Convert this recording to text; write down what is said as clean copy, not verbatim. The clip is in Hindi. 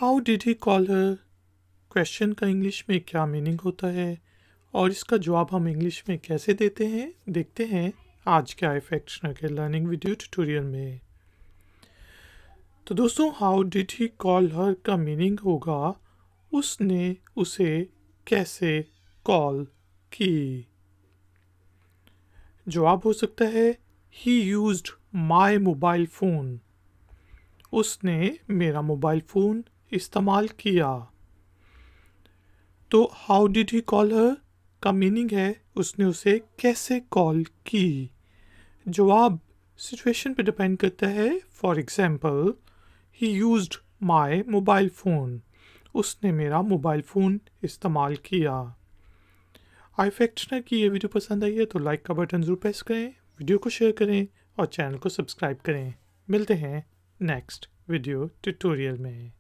How did he call her question का इंग्लिश में क्या मीनिंग होता है और इसका जवाब हम इंग्लिश में कैसे देते हैं देखते हैं आज के iFactioner के लर्निंग वीडियो ट्यूटोरियल में। तो दोस्तों, how did he call her का मीनिंग होगा उसने उसे कैसे कॉल की। जवाब हो सकता है ही यूज्ड माई मोबाइल फ़ोन। उसने मेरा मोबाइल फ़ोन इस्तेमाल किया। तो how did he call her का मीनिंग है उसने उसे कैसे कॉल की। जवाब सिचुएशन पे डिपेंड करता है। For example, he used my mobile phone. उसने मेरा मोबाइल फ़ोन इस्तेमाल किया। iFactioner की ये वीडियो पसंद आई है तो लाइक का बटन ज़रूर प्रेस करें, वीडियो को शेयर करें और चैनल को सब्सक्राइब करें। मिलते हैं नेक्स्ट वीडियो ट्यूटोरियल में।